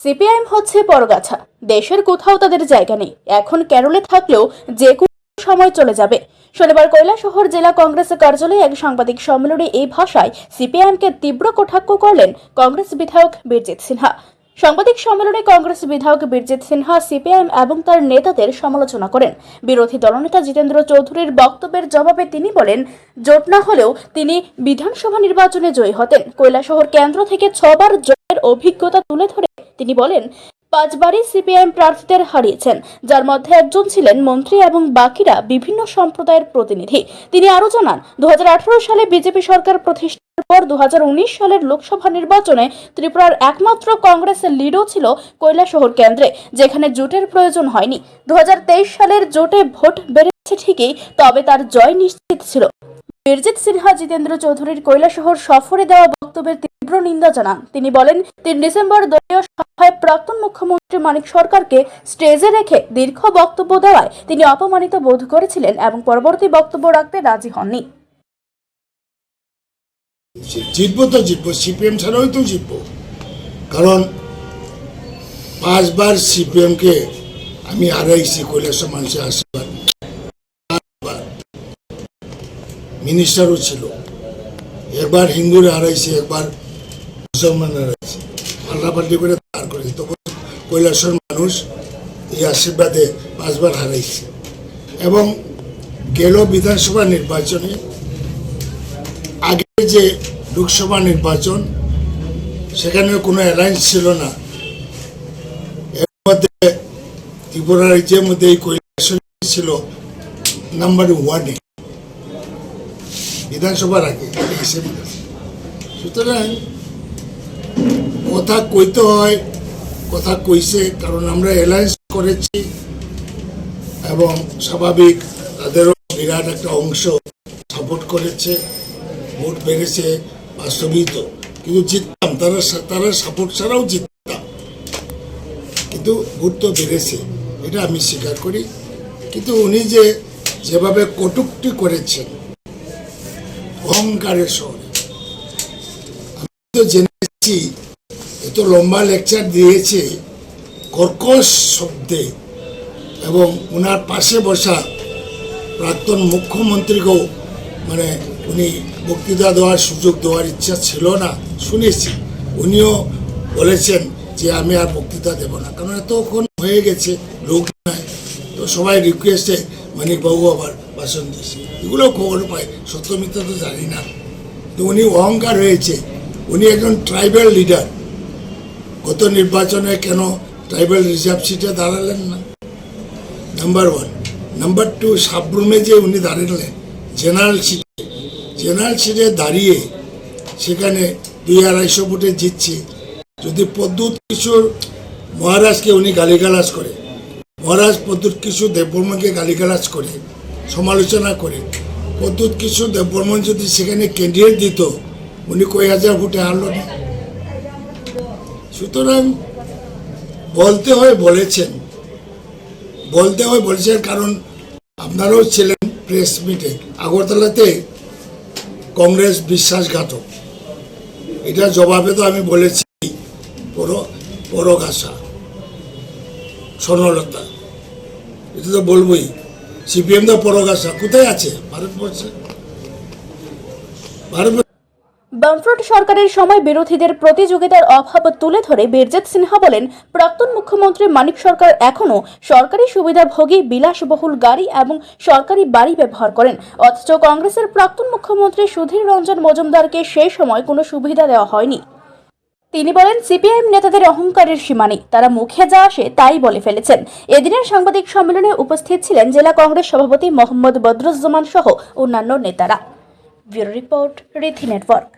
CPIM হচ্ছে পরগাছা। দেশের কোথাও তাদের জায়গা নেই। এখন কেরলে থাকলেও যে কোনো সময় চলে যাবে। শনিবার কৈলাসহর জেলা কংগ্রেস কার্যালয়ে এক সাংবাদিক সম্মেলনে এই ভাষায় সিপিআইএমকে তীব্র কটাক্ষ করলেন কংগ্রেস বিধায়ক বীরজিৎ সিনহা। সাংবাদিক সম্মেলনে কংগ্রেস বিধায়ক বীরজিৎ সিনহা সিপিআইএম এবং তার নেতাদের সমালোচনা করেন। বিরোধী দলনেতা জিতেন্দ্র চৌধুরীর বক্তব্যের জবাবে তিনি বলেন, জোট না হলেও তিনি বিধানসভা নির্বাচনে জয়ী হতেন। কৈলাসহর কেন্দ্র থেকে 6 বার জয়ের অভিজ্ঞতা তুলে ধরে তিনি বলেন, 5 বারই সিপিআইএম প্রার্থীদের হারিয়েছেন, যার মধ্যে একজন ছিলেন মন্ত্রী এবং বাকিরা বিভিন্ন সম্প্রদায়ের প্রতিনিধি। তিনি আরও জানান, 2018 সালে বিজেপি সরকার প্রতিষ্ঠার পর 2019 সালের লোকসভা নির্বাচনে ত্রিপুরার একমাত্র কংগ্রেসের লিডও ছিল কৈলাসহর কেন্দ্রে, যেখানে জোটের প্রয়োজন হয়নি। 2023 সালের জোটে ভোট বেড়েছে ঠিকই, তবে তার জয় নিশ্চিত ছিল। বীরজিৎ সিনহা জিতেন্দ্র চৌধুরীর কৈলাসহর সফরে দেওয়া বক্তব্যের তীব্র নিন্দা জানান। তিনি বলেন, 3 ডিসেম্বর দলীয় সভায় প্রাক্তন মুখ্যমন্ত্রী মানিক সরকারকে স্টেজে রেখে দীর্ঘ বক্তব্য দেওয়ায় তিনি অপমানিত বোধ করেছিলেন এবং পরবর্তী বক্তব্য রাখতে রাজি হননি। জিতবো তো জিতবো, সিপিএম ছাড়াও তো জিতবো, কারণ 5 বার সিপিএম কে আমি হারাইছি। কৈলাসহর মানুষের আশীর্বাদ, মিনিস্টারও ছিল। একবার হিন্দুরে হারাইছি, একবার মুসলমান হারাইছি, পাল্টাপাল্টি করে দাঁড় করেছি। তখন কৈলাসহর মানুষ এই আশীর্বাদে 5 বার হারাইছে। এবং গেল বিধানসভা নির্বাচনে, আগে যে লোকসভা নির্বাচন, সেখানে কোনো অ্যালায়েন্স ছিল না। এর মধ্যে ত্রিপুরা রাজ্যের মধ্যে এই কৈলাসহর ছিল নাম্বার 1-এ বিধানসভার আগে হিসেবে। সুতরাং কথা কইতে হয়, কথা কইছে, কারণ আমরা অ্যালায়েন্স করেছি এবং স্বাভাবিক তাদেরও বিরাট একটা অংশ সাপোর্ট করেছে, ভোট বেড়েছে, বাস্তবিত। কিন্তু জিততাম, তারা সাপোর্ট ছাড়াও জিততাম, কিন্তু ভোট তো বেড়েছে, এটা আমি স্বীকার করি। কিন্তু উনি যেভাবে কটূক্তি করেছেন অহংকারের শহরে, আমি তো জেনেছি, এত লম্বা লেকচার দিয়েছে কর্কশ শব্দে, এবং ওনার পাশে বসা প্রাক্তন মুখ্যমন্ত্রীকেও উনি বক্তৃতা দেওয়ার সুযোগ দেওয়ার ইচ্ছা ছিল না, শুনেছি। উনিও বলেছেন যে আমি আর বক্তৃতা দেব না, কারণ এতক্ষণ হয়ে গেছে, লোক নাই। তো সবাই রিকোয়েস্টে মানিকবাবু আবার ভাষণ দিয়েছে, এগুলো খবর পাই, সত্য মিথ্যা তো জানি না। তো উনি অহংকার হয়েছে, উনি একজন ট্রাইবাল লিডার। গত নির্বাচনে কেন ট্রাইবাল রিজার্ভ সিটে দাঁড়ালেন না? নাম্বার 1। নাম্বার 2, সাবরুমে যে উনি দাঁড়ালেন জেনারেল সিটে দাঁড়িয়ে সেখানে 200-250 ভোটে জিতছে। যদি প্রদ্যুৎ কিশোর মহারাজকে উনি গালিগালাজ করে, মহারাজ প্রদ্যুৎ কিশোর দেববর্মনকে গালিগালাজ করে, সমালোচনা করে, প্রদ্যুৎ কিশোর দেববর্মন যদি সেখানে ক্যান্ডিডেট দিত, উনি কয় হাজার ভোটে হারল না। সুতরাং বলতে হয় বলেছেন, কারণ আপনারাও ছিলেন প্রেস মিটে। আগরতলাতে কংগ্রেস বিশ্বাসঘাতক, এটা জবাবে তো আমি বলেছি পরগাছা, স্বর্ণলতা, এটা তো বলবই। সিপিএম তো পরগাছা কোথায় আছে ভারতবর্ষে? বামফ্রন্ট সরকারের সময় বিরোধীদের প্রতিযোগিতার অভাব তুলে ধরে বীরজিৎ সিনহা বলেন, প্রাক্তন মুখ্যমন্ত্রী মানিক সরকার এখনও সরকারি সুবিধাভোগী বিলাসবহুল গাড়ি এবং সরকারি বাড়ি ব্যবহার করেন, অথচ কংগ্রেসের প্রাক্তন মুখ্যমন্ত্রী সুধীর রঞ্জন মজুমদারকে সেই সময় কোনো সুবিধা দেওয়া হয়নি। তিনি বলেন, সিপিআইএম নেতাদের অহংকারের সীমা নেই, তারা মুখে যা আসে তাই বলে ফেলেছেন। এদিনের সাংবাদিক সম্মেলনে উপস্থিত ছিলেন জেলা কংগ্রেস সভাপতি মোহাম্মদ বদরুজ্জামান সহ অন্যান্য নেতারা। Bureau report, Rithi network.